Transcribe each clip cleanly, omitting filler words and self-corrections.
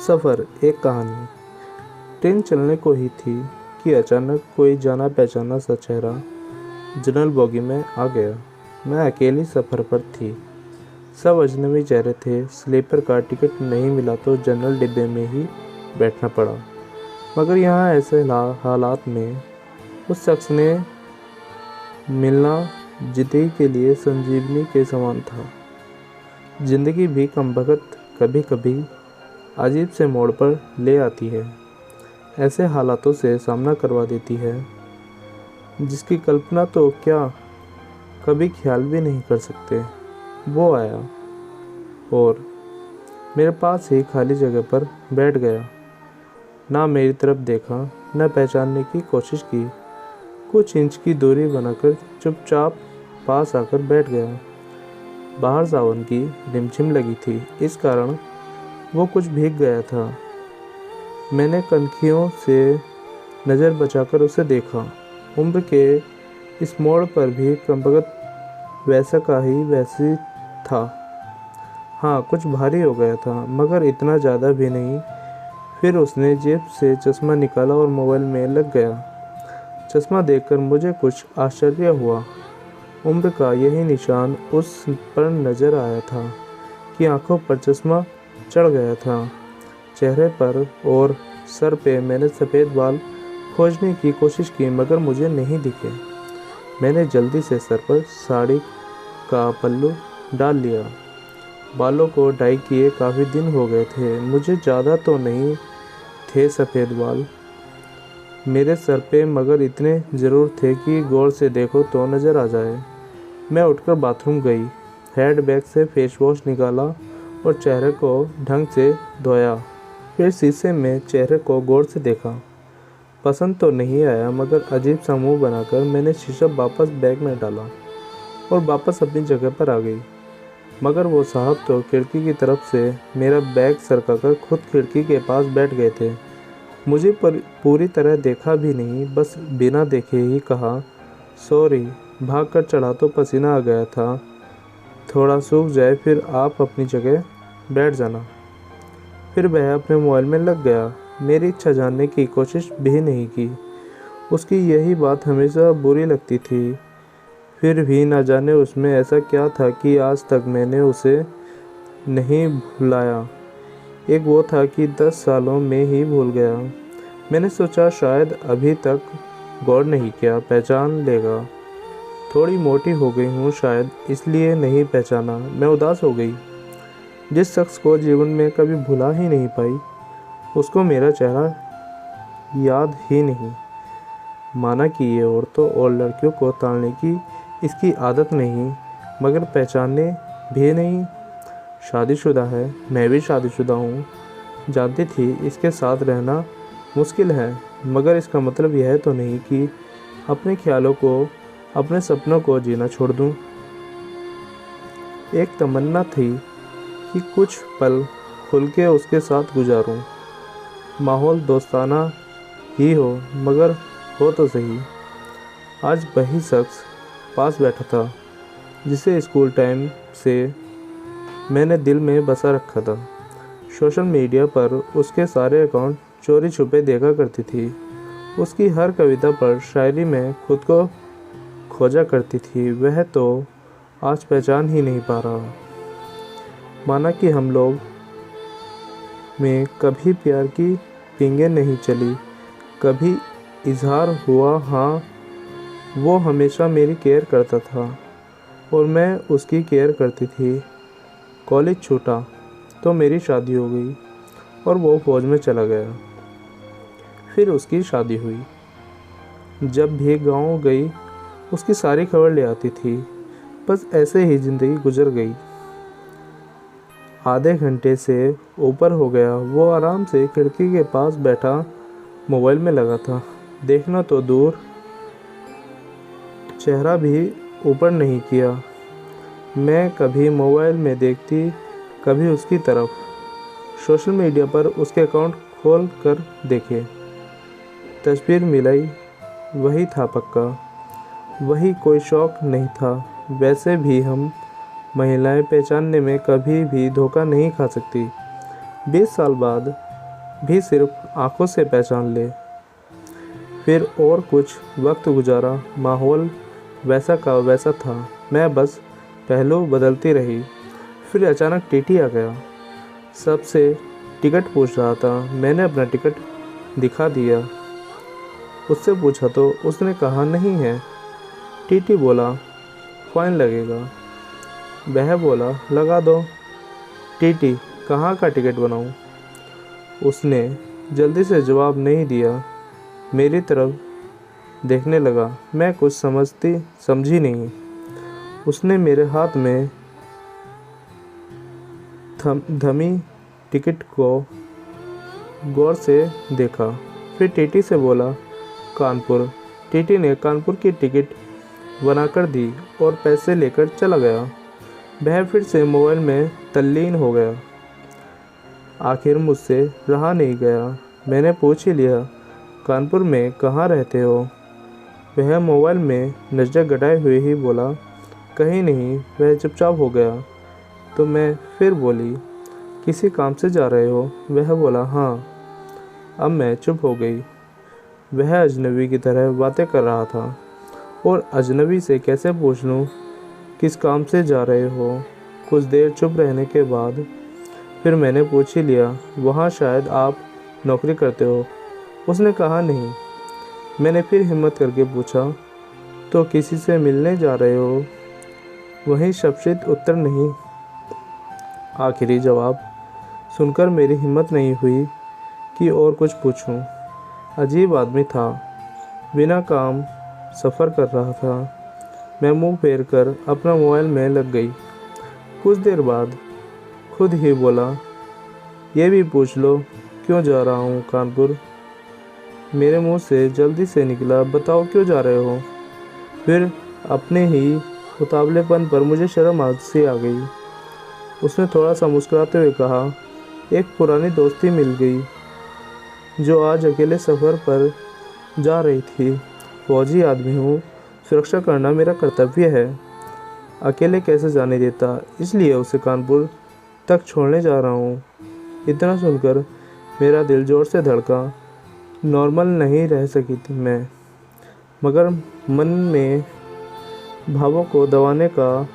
सफ़र एक कहानी। ट्रेन चलने को ही थी कि अचानक कोई जाना पहचाना सा चेहरा जनरल बोगी में आ गया। मैं अकेली सफ़र पर थी। सब अजनबी चेहरे थे। स्लीपर का टिकट नहीं मिला तो जनरल डिब्बे में ही बैठना पड़ा। मगर यहाँ ऐसे हालात में उस शख्स ने मिलना ज़िंदगी के लिए संजीवनी के समान था। ज़िंदगी भी कमबख्त कभी कभी अजीब से मोड़ पर ले आती है। ऐसे हालातों से सामना करवा देती है जिसकी कल्पना तो क्या कभी ख्याल भी नहीं कर सकते। वो आया और मेरे पास ही खाली जगह पर बैठ गया। ना मेरी तरफ देखा, न पहचानने की कोशिश की। कुछ इंच की दूरी बनाकर चुपचाप पास आकर बैठ गया। बाहर सावन की रिमझिम लगी थी, इस कारण वो कुछ भीग गया था। मैंने कनखियों से नज़र बचाकर उसे देखा। उम्र के इस मोड़ पर भी कमबख्त वैसा का ही वैसी था। हाँ, कुछ भारी हो गया था मगर इतना ज़्यादा भी नहीं। फिर उसने जेब से चश्मा निकाला और मोबाइल में लग गया। चश्मा देखकर मुझे कुछ आश्चर्य हुआ। उम्र का यही निशान उस पर नज़र आया था कि आंखों पर चश्मा चढ़ गया था। चेहरे पर और सर पे मैंने सफ़ेद बाल खोजने की कोशिश की मगर मुझे नहीं दिखे। मैंने जल्दी से सर पर साड़ी का पल्लू डाल लिया। बालों को डाई किए काफ़ी दिन हो गए थे। मुझे ज़्यादा तो नहीं थे सफ़ेद बाल मेरे सर पे, मगर इतने ज़रूर थे कि गौर से देखो तो नज़र आ जाए। मैं उठकर बाथरूम गई, हैंड बैग से फेस वॉश निकाला और चेहरे को ढंग से धोया। फिर शीशे में चेहरे को गौर से देखा। पसंद तो नहीं आया मगर अजीब सा मुंह बनाकर मैंने शीशा वापस बैग में डाला और वापस अपनी जगह पर आ गई। मगर वो साहब तो खिड़की की तरफ से मेरा बैग सरकाकर खुद खिड़की के पास बैठ गए थे। मुझे पूरी तरह देखा भी नहीं, बस बिना देखे ही कहा, सॉरी, भाग कर चढ़ा तो पसीना आ गया था, थोड़ा सूख जाए फिर आप अपनी जगह बैठ जाना। फिर वह अपने मोबाइल में लग गया। मेरी इच्छा जानने की कोशिश भी नहीं की। उसकी यही बात हमेशा बुरी लगती थी। फिर भी न जाने उसमें ऐसा क्या था कि आज तक मैंने उसे नहीं भुलाया। एक वो था कि 10 सालों में ही भूल गया। मैंने सोचा शायद अभी तक गौर नहीं किया, पहचान लेगा। थोड़ी मोटी हो गई हूँ शायद, इसलिए नहीं पहचाना। मैं उदास हो गई। जिस शख्स को जीवन में कभी भुला ही नहीं पाई, उसको मेरा चेहरा याद ही नहीं। माना कि ये औरतों और लड़कियों को टालने की इसकी आदत नहीं, मगर पहचानने भी नहीं। शादीशुदा है, मैं भी शादीशुदा हूँ। जानती थी इसके साथ रहना मुश्किल है, मगर इसका मतलब यह तो नहीं कि अपने ख्यालों को, अपने सपनों को जीना छोड़ दूँ। एक तमन्ना थी कि कुछ पल खुल के उसके साथ गुजारूं। माहौल दोस्ताना ही हो, मगर हो तो सही। आज वही शख्स पास बैठा था जिसे स्कूल टाइम से मैंने दिल में बसा रखा था। सोशल मीडिया पर उसके सारे अकाउंट चोरी छुपे देखा करती थी। उसकी हर कविता पर शायरी में खुद को खोजा करती थी। वह तो आज पहचान ही नहीं पा रहा। माना कि हम लोग में कभी प्यार की पींगें नहीं चली, कभी इजहार हुआ। हाँ, वो हमेशा मेरी केयर करता था और मैं उसकी केयर करती थी। कॉलेज छूटा तो मेरी शादी हो गई और वो फौज में चला गया। फिर उसकी शादी हुई। जब भी गांव गई उसकी सारी खबर ले आती थी। बस ऐसे ही ज़िंदगी गुजर गई। आधे घंटे से ऊपर हो गया। वो आराम से खिड़की के पास बैठा मोबाइल में लगा था। देखना तो दूर, चेहरा भी ऊपर नहीं किया। मैं कभी मोबाइल में देखती, कभी उसकी तरफ। सोशल मीडिया पर उसके अकाउंट खोल कर देखे, तस्वीर मिलाई, वही था पक्का। वही, कोई शौक नहीं था। वैसे भी हम महिलाएं पहचानने में कभी भी धोखा नहीं खा सकती। 20 साल बाद भी सिर्फ आंखों से पहचान ले। फिर और कुछ वक्त गुजारा, माहौल वैसा का वैसा था, मैं बस पहलू बदलती रही। फिर अचानक टीटी आ गया, सबसे टिकट पूछ रहा था। मैंने अपना टिकट दिखा दिया, उससे पूछा तो उसने कहा नहीं है। टीटी बोला फाइन लगेगा। वह बोला लगा दो। टीटी कहाँ का टिकट बनाऊँ? उसने जल्दी से जवाब नहीं दिया, मेरी तरफ देखने लगा। मैं कुछ समझी नहीं। उसने मेरे हाथ में धमी टिकट को गौर से देखा, फिर टीटी से बोला कानपुर। टीटी ने कानपुर की टिकट बनाकर दी और पैसे लेकर चला गया। वह फिर से मोबाइल में तल्लीन हो गया। आखिर मुझसे रहा नहीं गया। मैंने पूछ ही लिया, कानपुर में कहाँ रहते हो? वह मोबाइल में नज़र गड़ाए हुए ही बोला कहीं नहीं। वह चुपचाप हो गया तो मैं फिर बोली किसी काम से जा रहे हो? वह बोला हाँ। अब मैं चुप हो गई। वह अजनबी की तरह बातें कर रहा था और अजनबी से कैसे पूछ लूँ किस काम से जा रहे हो? कुछ देर चुप रहने के बाद फिर मैंने पूछ ही लिया, वहाँ शायद आप नौकरी करते हो? उसने कहा नहीं। मैंने फिर हिम्मत करके पूछा, तो किसी से मिलने जा रहे हो? वहीं शब्दशः उत्तर नहीं। आखिरी जवाब सुनकर मेरी हिम्मत नहीं हुई कि और कुछ पूछूं। अजीब आदमी था, बिना काम सफ़र कर रहा था। मैं मुंह फेर कर अपना मोबाइल में लग गई। कुछ देर बाद खुद ही बोला, ये भी पूछ लो क्यों जा रहा हूँ कानपुर? मेरे मुंह से जल्दी से निकला, बताओ क्यों जा रहे हो? फिर अपने ही उतावलेपन पर मुझे शर्म सी आ गई। उसने थोड़ा सा मुस्कुराते हुए कहा, एक पुरानी दोस्ती मिल गई जो आज अकेले सफ़र पर जा रही थी। फौजी आदमी हूँ, सुरक्षा करना मेरा कर्तव्य है। अकेले कैसे जाने देता, इसलिए उसे कानपुर तक छोड़ने जा रहा हूँ। इतना सुनकर मेरा दिल ज़ोर से धड़का। नॉर्मल नहीं रह सकी थी मैं, मगर मन में भावों को दबाने का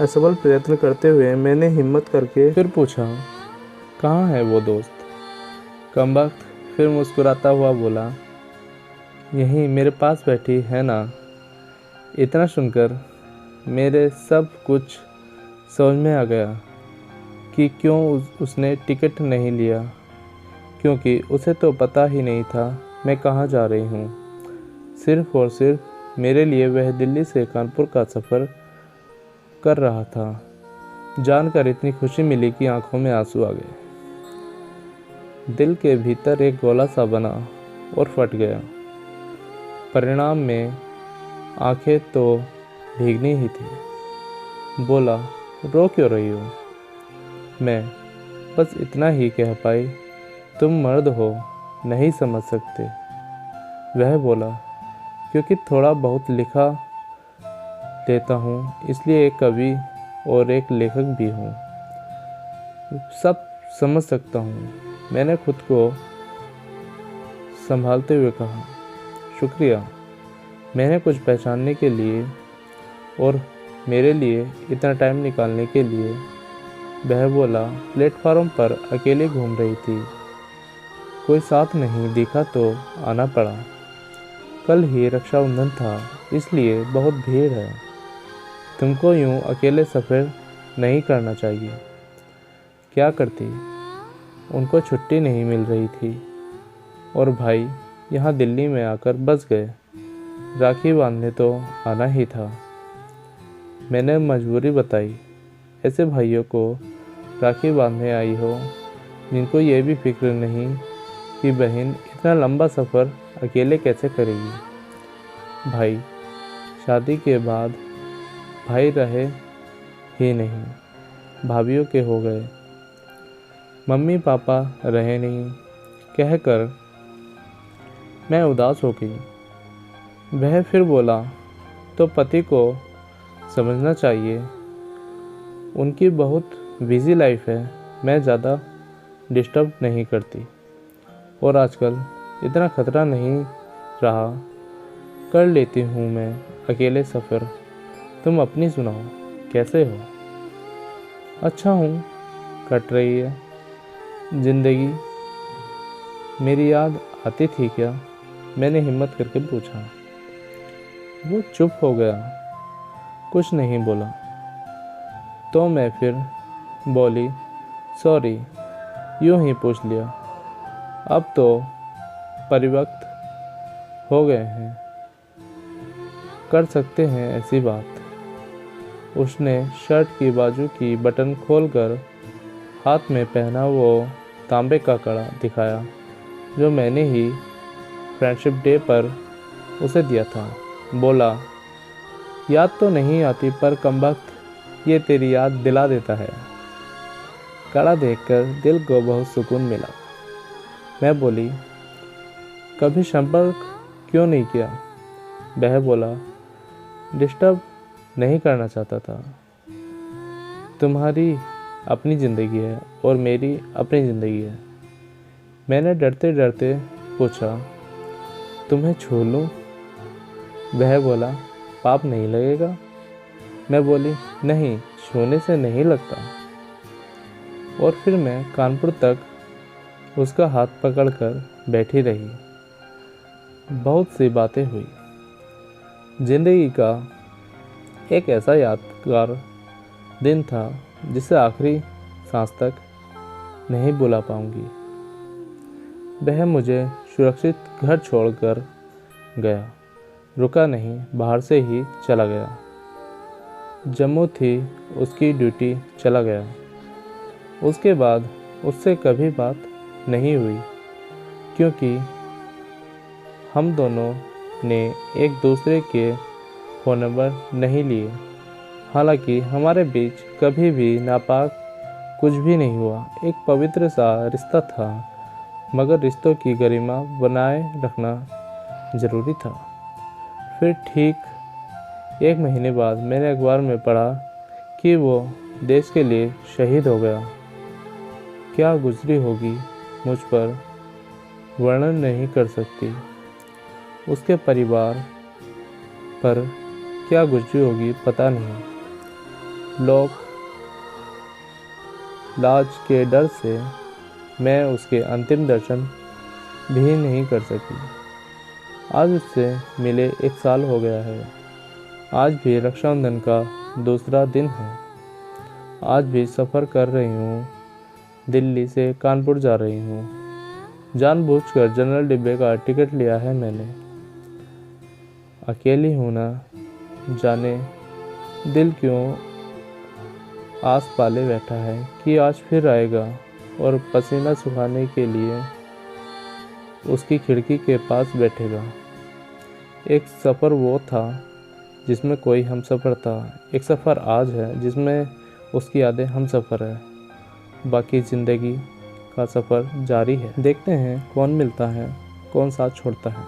असफल प्रयत्न करते हुए मैंने हिम्मत करके फिर पूछा, कहाँ है वो दोस्त? कमबख्त फिर मुस्कुराता हुआ बोला, यहीं मेरे पास बैठी है ना। इतना सुनकर मेरे सब कुछ समझ में आ गया कि क्यों उसने टिकट नहीं लिया, क्योंकि उसे तो पता ही नहीं था मैं कहाँ जा रही हूँ। सिर्फ और सिर्फ मेरे लिए वह दिल्ली से कानपुर का सफ़र कर रहा था। जानकर इतनी खुशी मिली कि आंखों में आंसू आ गए। दिल के भीतर एक गोला सा बना और फट गया। परिणाम में आंखें तो भीगनी ही थी। बोला, रो क्यों रही हो? मैं बस इतना ही कह पाई, तुम मर्द हो, नहीं समझ सकते। वह बोला, क्योंकि थोड़ा बहुत लिखा लेता हूँ, इसलिए एक कवि और एक लेखक भी हूँ। सब समझ सकता हूँ। मैंने खुद को संभालते हुए कहा, शुक्रिया मैंने कुछ पहचानने के लिए और मेरे लिए इतना टाइम निकालने के लिए। वह बोला, प्लेटफार्म पर अकेले घूम रही थी, कोई साथ नहीं दिखा तो आना पड़ा। कल ही रक्षाबंधन था, इसलिए बहुत भीड़ है। तुमको यूँ अकेले सफ़र नहीं करना चाहिए। क्या करती, उनको छुट्टी नहीं मिल रही थी और भाई यहाँ दिल्ली में आकर बस गए। राखी बांधने तो आना ही था। मैंने मजबूरी बताई। ऐसे भाइयों को राखी बांधने आई हो जिनको ये भी फिक्र नहीं कि बहन इतना लंबा सफ़र अकेले कैसे करेगी। भाई शादी के बाद भाई रहे ही नहीं, भाभीयों के हो गए। मम्मी पापा रहे नहीं कहकर मैं उदास हो गई। वह फिर बोला, तो पति को समझना चाहिए, उनकी बहुत बिजी लाइफ है, मैं ज़्यादा डिस्टर्ब नहीं करती। और आजकल इतना खतरा नहीं रहा, कर लेती हूँ मैं अकेले सफ़र। तुम अपनी सुनाओ, कैसे हो? अच्छा हूँ, कट रही है ज़िंदगी। मेरी याद आती थी क्या? मैंने हिम्मत करके पूछा। वो चुप हो गया, कुछ नहीं बोला। तो मैं फिर बोली, सॉरी, यूं ही पूछ लिया। अब तो परिपक्व हो गए हैं, कर सकते हैं ऐसी बात। उसने शर्ट की बाजू की बटन खोलकर हाथ में पहना वो तांबे का कड़ा दिखाया जो मैंने ही फ्रेंडशिप डे पर उसे दिया था। बोला, याद तो नहीं आती पर कमबख्त ये तेरी याद दिला देता है। कड़ा देखकर दिल को बहुत सुकून मिला। मैं बोली, कभी संपर्क क्यों नहीं किया? वह बोला, डिस्टर्ब नहीं करना चाहता था। तुम्हारी अपनी ज़िंदगी है और मेरी अपनी ज़िंदगी है। मैंने डरते डरते पूछा, तुम्हें छू लूँ? वह बोला, पाप नहीं लगेगा? मैं बोली, नहीं, छूने से नहीं लगता। और फिर मैं कानपुर तक उसका हाथ पकड़कर बैठी रही। बहुत सी बातें हुई। ज़िंदगी का एक ऐसा यादगार दिन था जिसे आखिरी सांस तक नहीं भुला पाऊंगी। वह मुझे सुरक्षित घर छोड़कर गया, रुका नहीं, बाहर से ही चला गया। जम्मू थी उसकी ड्यूटी, चला गया। उसके बाद उससे कभी बात नहीं हुई क्योंकि हम दोनों ने एक दूसरे के फ़ोन नंबर नहीं लिए। हालांकि हमारे बीच कभी भी नापाक कुछ भी नहीं हुआ। एक पवित्र सा रिश्ता था, मगर रिश्तों की गरिमा बनाए रखना ज़रूरी था। फिर ठीक 1 महीने बाद मैंने अखबार में पढ़ा कि वो देश के लिए शहीद हो गया। क्या गुजरी होगी मुझ पर वर्णन नहीं कर सकती। उसके परिवार पर क्या गुजरी होगी पता नहीं। लोग लाज के डर से मैं उसके अंतिम दर्शन भी नहीं कर सकी। आज उससे मिले 1 साल हो गया है। आज भी रक्षाबंधन का दूसरा दिन है। आज भी सफ़र कर रही हूँ, दिल्ली से कानपुर जा रही हूँ। जानबूझकर जनरल डिब्बे का टिकट लिया है मैंने। अकेली हूँ ना जाने दिल क्यों आस पाले बैठा है कि आज फिर आएगा और पसीना सुखाने के लिए उसकी खिड़की के पास बैठेगा। एक सफ़र वो था जिसमें कोई हमसफ़र था। एक सफ़र आज है जिसमें उसकी यादें हमसफ़र है। बाकी ज़िंदगी का सफ़र जारी है। देखते हैं कौन मिलता है, कौन साथ छोड़ता है।